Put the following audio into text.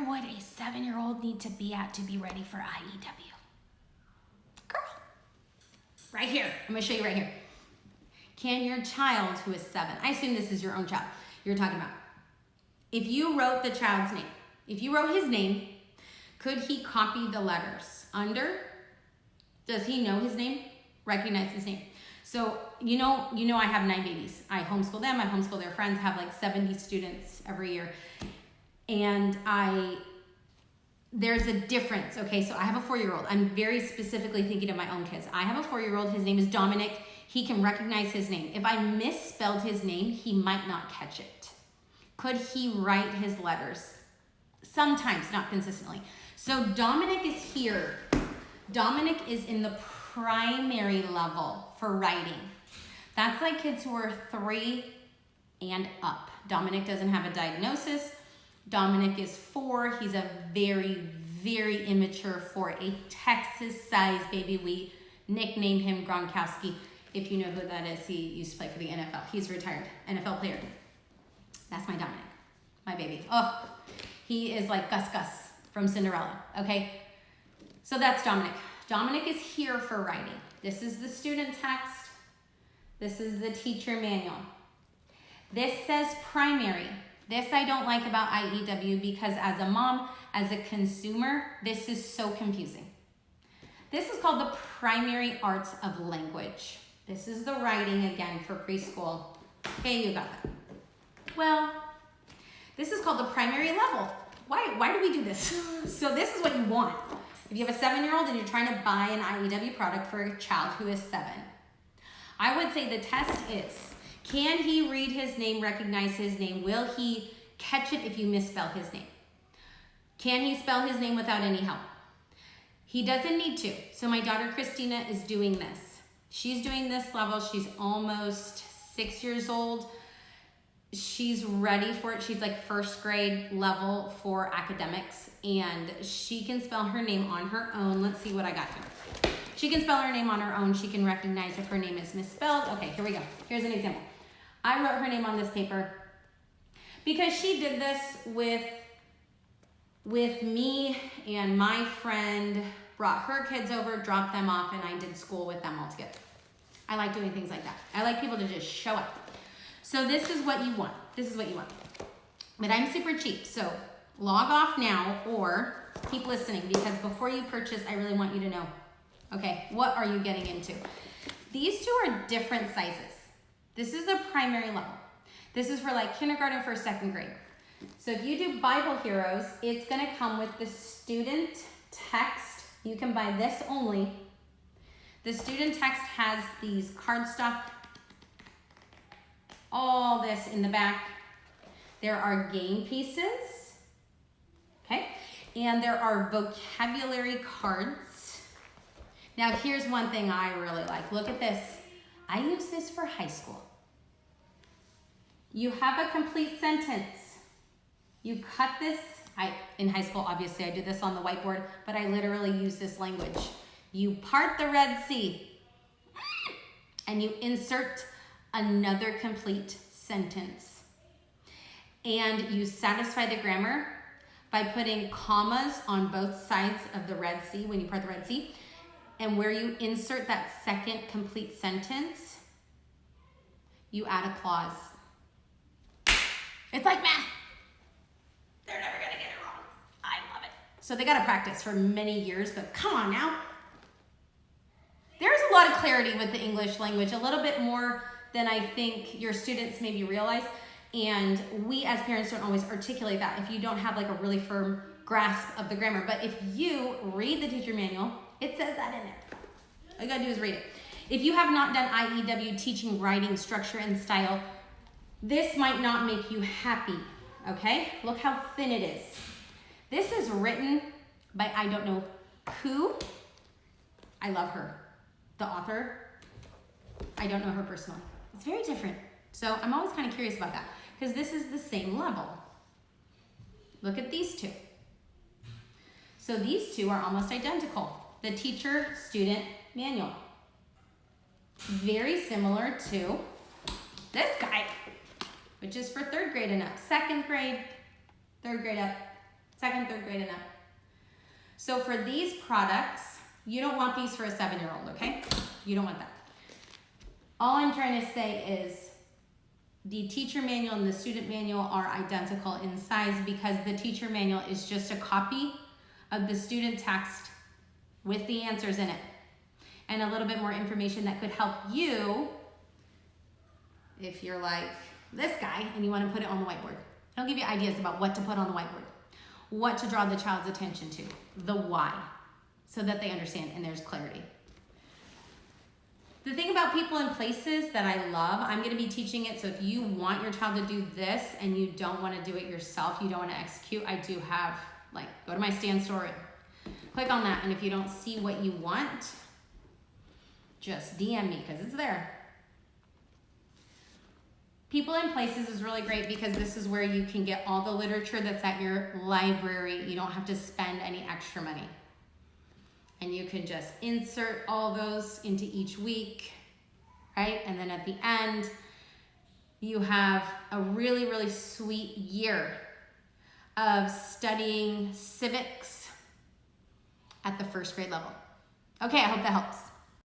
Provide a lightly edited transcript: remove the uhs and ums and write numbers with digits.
would a 7-year-old need to be at to be ready for IEW? Girl, right here. I'm gonna show you right here. Can your child who is 7, I assume this is your own child you're talking about. If you wrote the child's name, if you wrote his name, could he copy the letters under? Does he know his name? Recognize his name? So you know I have 9 babies. I homeschool them, I homeschool their friends, have like 70 students every year. And there's a difference, okay? So I have a 4-year-old. I'm very specifically thinking of my own kids. I have a 4-year-old, his name is Dominic. He can recognize his name. If I misspelled his name, he might not catch it. Could he write his letters? Sometimes, not consistently. So Dominic is here. Dominic is in the primary level for writing. That's like kids who are 3 and up. Dominic doesn't have a diagnosis. Dominic is 4. He's a very, very immature for a Texas-sized baby. We nicknamed him Gronkowski. If you know who that is, he used to play for the NFL. He's a retired NFL player. That's my Dominic, my baby. Oh, he is like Gus Gus from Cinderella, okay? So that's Dominic. Dominic is here for writing. This is the student text. This is the teacher manual. This says primary. This I don't like about IEW because as a mom, as a consumer, this is so confusing. This is called the primary arts of language. This is the writing again for preschool. Okay, you got that. Well, this is called the primary level. Why do we do this? So this is what you want. If you have a 7-year-old and you're trying to buy an IEW product for a child who is 7, I would say the test is, can he read his name, recognize his name? Will he catch it if you misspell his name? Can he spell his name without any help? He doesn't need to. So my daughter Christina is doing this. She's doing this level. She's almost 6 years old. She's ready for it. She's like 1st grade level for academics, and she can spell her name on her own. Let's see what I got here. She can spell her name on her own. She can recognize if her name is misspelled. Okay, here we go. Here's an example. I wrote her name on this paper because she did this with me, and my friend brought her kids over, dropped them off, and I did school with them all together. I like doing things like that. I like people to just show up. So this is what you want. This is what you want. But I'm super cheap, so log off now or keep listening, because before you purchase, I really want you to know, okay, what are you getting into? These two are different sizes. This is the primary level. This is for like kindergarten, 1st, 2nd grade. So if you do Bible Heroes, it's gonna come with the student text. You can buy this only. The student text has these cardstock, all this in the back. There are game pieces, okay? And there are vocabulary cards. Now here's one thing I really like. Look at this. I use this for high school. You have a complete sentence. You cut this. In high school, obviously, I did this on the whiteboard, but I literally use this language. You part the Red Sea, and you insert another complete sentence. And you satisfy the grammar by putting commas on both sides of the Red Sea when you part the Red Sea. And where you insert that second complete sentence, you add a clause. It's like math. They're never gonna get it wrong. I love it. So they gotta practice for many years, but come on now. There's a lot of clarity with the English language, a little bit more than I think your students maybe realize. And we as parents don't always articulate that if you don't have like a really firm grasp of the grammar. But if you read the teacher manual, it says that in there. All you gotta do is read it. If you have not done IEW teaching writing structure and style, this might not make you happy, okay? Look how thin it is. This is written by I don't know who. I love her. The author, I don't know her personally. It's very different. So I'm always kind of curious about that because this is the same level. Look at these two. So these two are almost identical. The teacher-student manual. Very similar to this guy, which is for 3rd grade and up. 2nd grade, 3rd grade up. Second, third grade and up. So for these products, you don't want these for a 7-year-old, okay? You don't want that. All I'm trying to say is the teacher manual and the student manual are identical in size because the teacher manual is just a copy of the student text with the answers in it and a little bit more information that could help you if you're like this guy and you want to put it on the whiteboard. It'll give you ideas about what to put on the whiteboard, what to draw the child's attention to, the why, so that they understand and there's clarity. The thing about people and places that I love, I'm going to be teaching it, so if you want your child to do this and you don't want to do it yourself, you don't want to execute, I do have, like, go to my stand story, click on that, and if you don't see what you want, just DM me because it's there. People and places is really great because this is where you can get all the literature that's at your library. You don't have to spend any extra money. And you can just insert all those into each week, right? And then at the end, you have a really, really sweet year of studying civics at the first grade level. Okay, I hope that helps.